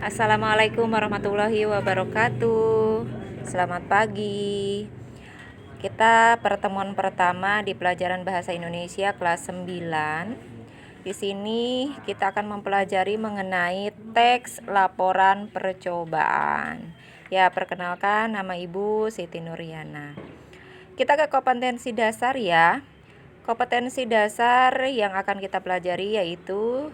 Assalamualaikum warahmatullahi wabarakatuh. Selamat pagi. Kita pertemuan pertama di pelajaran Bahasa Indonesia kelas 9. Di sini kita akan mempelajari mengenai teks laporan percobaan. Ya, perkenalkan, nama Ibu Siti Nuriana. Kita ke kompetensi dasar ya. Kompetensi dasar yang akan kita pelajari yaitu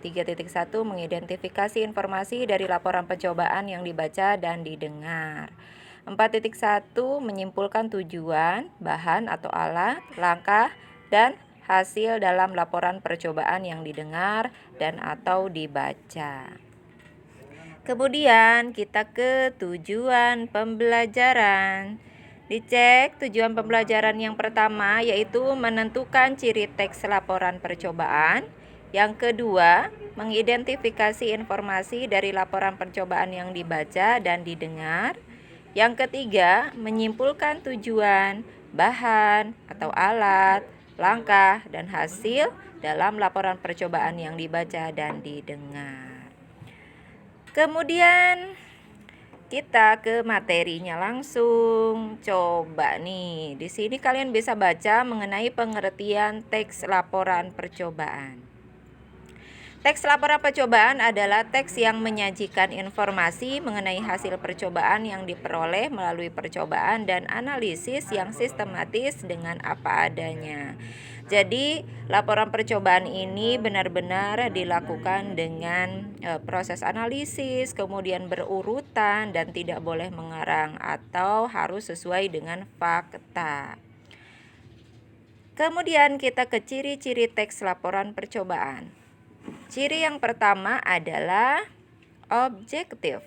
3.1 mengidentifikasi informasi dari laporan percobaan yang dibaca dan didengar. 4.1 menyimpulkan tujuan, bahan atau alat, langkah, dan hasil dalam laporan percobaan yang didengar dan atau dibaca. Kemudian kita ke tujuan pembelajaran. Dicek tujuan pembelajaran yang pertama yaitu menentukan ciri teks laporan percobaan. Yang kedua, mengidentifikasi informasi dari laporan percobaan yang dibaca dan didengar. Yang ketiga, menyimpulkan tujuan, bahan atau alat, langkah, dan hasil dalam laporan percobaan yang dibaca dan didengar. Kemudian kita ke materinya langsung. Coba nih, di sini kalian bisa baca mengenai pengertian teks laporan percobaan. Teks laporan percobaan adalah teks yang menyajikan informasi mengenai hasil percobaan yang diperoleh melalui percobaan dan analisis yang sistematis dengan apa adanya. Jadi, laporan percobaan ini benar-benar dilakukan dengan proses analisis, kemudian berurutan dan tidak boleh mengarang atau harus sesuai dengan fakta. Kemudian kita ke ciri-ciri teks laporan percobaan. Ciri yang pertama adalah objektif.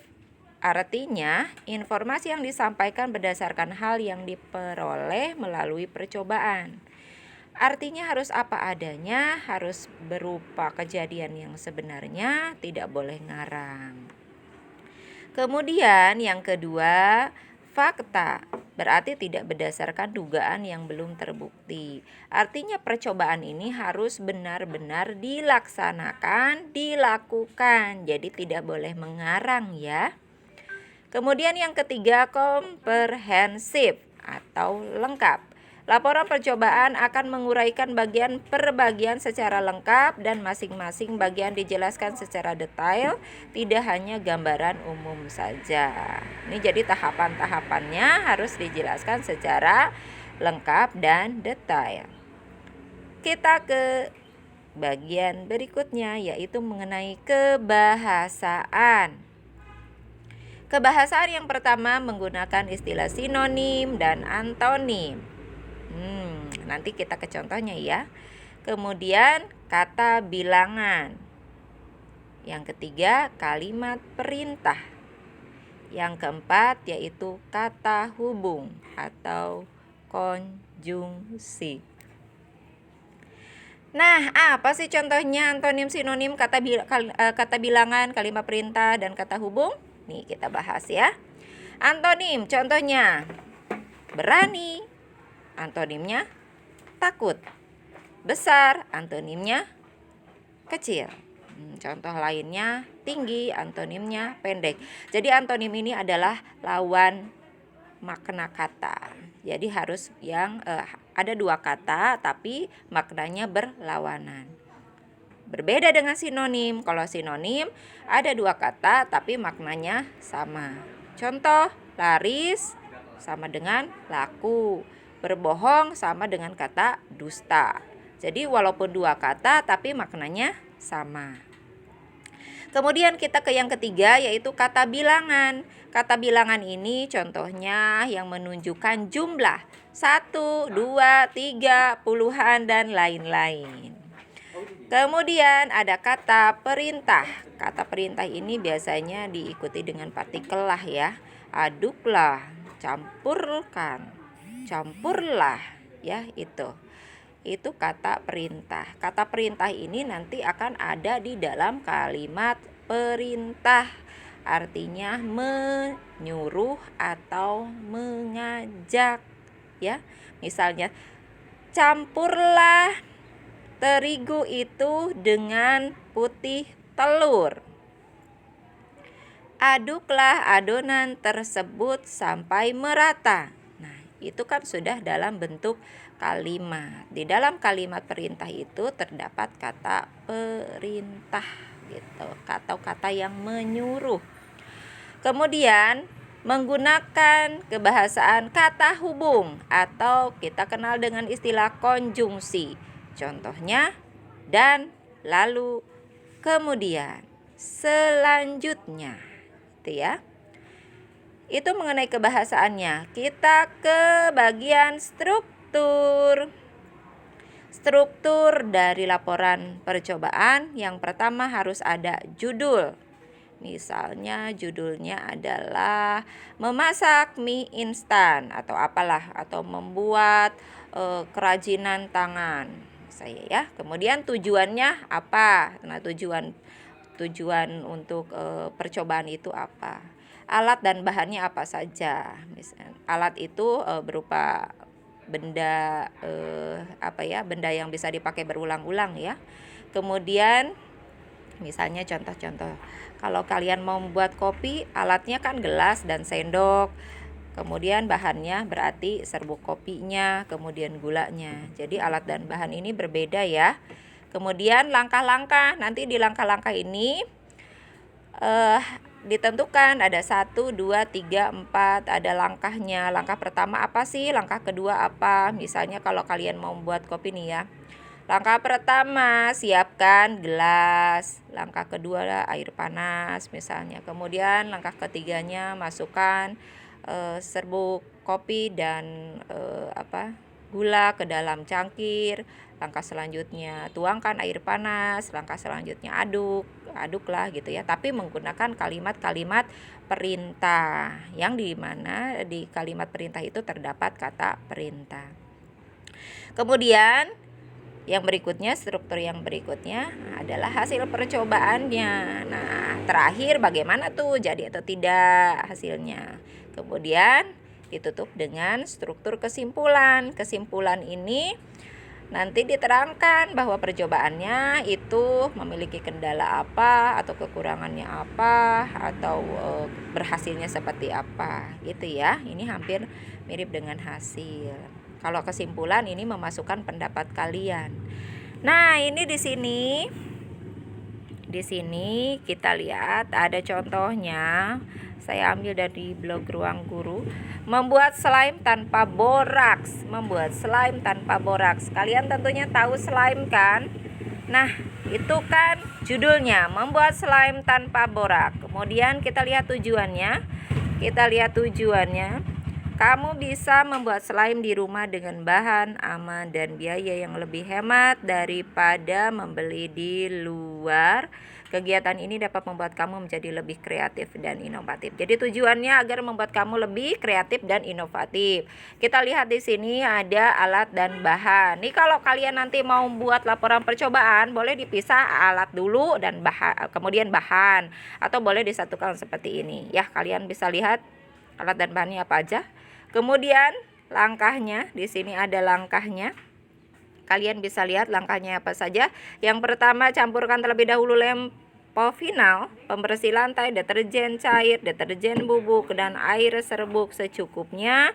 Artinya, informasi yang disampaikan berdasarkan hal yang diperoleh melalui percobaan. Artinya harus apa adanya, harus berupa kejadian yang sebenarnya, tidak boleh ngarang. Kemudian yang kedua, fakta. Berarti tidak berdasarkan dugaan yang belum terbukti. Artinya percobaan ini harus benar-benar dilaksanakan, dilakukan. Jadi tidak boleh mengarang ya. Kemudian yang ketiga, komprehensif atau lengkap. Laporan percobaan akan menguraikan bagian per bagian secara lengkap dan masing-masing bagian dijelaskan secara detail, tidak hanya gambaran umum saja. Ini jadi tahapan-tahapannya harus dijelaskan secara lengkap dan detail. Kita ke bagian berikutnya yaitu mengenai kebahasaan. Kebahasaan yang pertama menggunakan istilah sinonim dan antonim. Nanti kita ke contohnya ya. Kemudian kata bilangan. Yang ketiga kalimat perintah. Yang keempat yaitu kata hubung atau konjungsi. Nah, apa sih contohnya antonim, sinonim, kata bilangan, kalimat perintah, dan kata hubung? Nih kita bahas ya. Antonim contohnya berani, antonimnya takut. Besar, antonimnya kecil. Contoh lainnya tinggi, antonimnya pendek. Jadi antonim ini adalah lawan makna kata. Jadi harus yang ada dua kata tapi maknanya berlawanan. Berbeda dengan sinonim. Kalau sinonim ada dua kata tapi maknanya sama. Contoh, laris sama dengan laku. Berbohong sama dengan kata dusta. Jadi walaupun dua kata tapi maknanya sama. Kemudian kita ke yang ketiga yaitu kata bilangan. Kata bilangan ini contohnya yang menunjukkan jumlah 1, 2, 3, puluhan dan lain-lain. Kemudian ada kata perintah. Kata perintah ini biasanya diikuti dengan partikel lah ya. Aduklah, campurkan, campurlah ya itu kata perintah. Kata perintah ini nanti akan ada di dalam kalimat perintah, artinya menyuruh atau mengajak ya. Misalnya campurlah terigu itu dengan putih telur. Aduklah adonan tersebut sampai merata. Nah, itu kan sudah dalam bentuk kalimat. Di dalam kalimat perintah itu terdapat kata perintah gitu, atau kata yang menyuruh. Kemudian menggunakan kebahasaan kata hubung atau kita kenal dengan istilah konjungsi. Contohnya dan, lalu, kemudian, selanjutnya. Itu ya. Itu mengenai kebahasaannya. Kita ke bagian struktur. Struktur dari laporan percobaan yang pertama harus ada judul. Misalnya judulnya adalah memasak mie instan atau apalah, atau membuat kerajinan tangan saya ya. Kemudian tujuannya apa? Nah, tujuan untuk percobaan itu apa? Alat dan bahannya apa saja? Misalnya, alat itu berupa benda benda yang bisa dipakai berulang-ulang ya. Kemudian misalnya contoh-contoh, kalau kalian mau membuat kopi, alatnya kan gelas dan sendok. Kemudian bahannya berarti serbuk kopinya, kemudian gulanya. Jadi alat dan bahan ini berbeda ya. Kemudian langkah-langkah, nanti di langkah-langkah ini ditentukan ada 1, 2, 3, 4, ada langkahnya. Langkah pertama apa sih? Langkah kedua apa? Misalnya kalau kalian mau membuat kopi nih ya. Langkah pertama, siapkan gelas. Langkah kedua, air panas misalnya. Kemudian langkah ketiganya, masukkan serbuk kopi dan gula ke dalam cangkir. Langkah selanjutnya, tuangkan air panas. Langkah selanjutnya, aduklah gitu ya. Tapi menggunakan kalimat-kalimat perintah, yang dimana di kalimat perintah itu terdapat kata perintah. Kemudian yang berikutnya, struktur yang berikutnya adalah hasil percobaannya. Nah, terakhir bagaimana tuh, jadi atau tidak hasilnya. Kemudian ditutup dengan struktur kesimpulan. Kesimpulan ini nanti diterangkan bahwa percobaannya itu memiliki kendala apa, atau kekurangannya apa, atau berhasilnya seperti apa gitu ya. Ini hampir mirip dengan hasil. Kalau kesimpulan ini memasukkan pendapat kalian. Nah, ini di sini kita lihat ada contohnya. Saya ambil dari blog Ruang Guru. Membuat slime tanpa boraks. Membuat slime tanpa boraks. Kalian tentunya tahu slime kan? Nah, itu kan judulnya, membuat slime tanpa borak. Kemudian kita lihat tujuannya. Kamu bisa membuat slime di rumah dengan bahan aman dan biaya yang lebih hemat daripada membeli di luar. Kegiatan ini dapat membuat kamu menjadi lebih kreatif dan inovatif. Jadi tujuannya agar membuat kamu lebih kreatif dan inovatif. Kita lihat di sini ada alat dan bahan. Nih kalau kalian nanti mau buat laporan percobaan, boleh dipisah alat dulu dan bahan, kemudian bahan, atau boleh disatukan seperti ini. Ya, kalian bisa lihat alat dan bahannya apa aja. Kemudian langkahnya, di sini ada langkahnya. Kalian bisa lihat langkahnya apa saja. Yang pertama, campurkan terlebih dahulu lempofinal, pembersih lantai, deterjen cair, deterjen bubuk, dan air serbuk secukupnya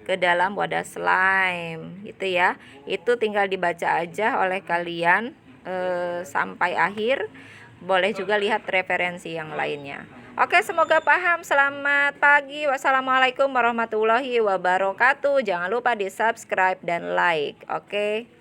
ke dalam wadah slime. Gitu ya. Itu tinggal dibaca aja oleh kalian sampai akhir. Boleh juga lihat referensi yang lainnya. Oke, semoga paham. Selamat pagi. Wassalamualaikum warahmatullahi wabarakatuh. Jangan lupa di subscribe dan like. Oke.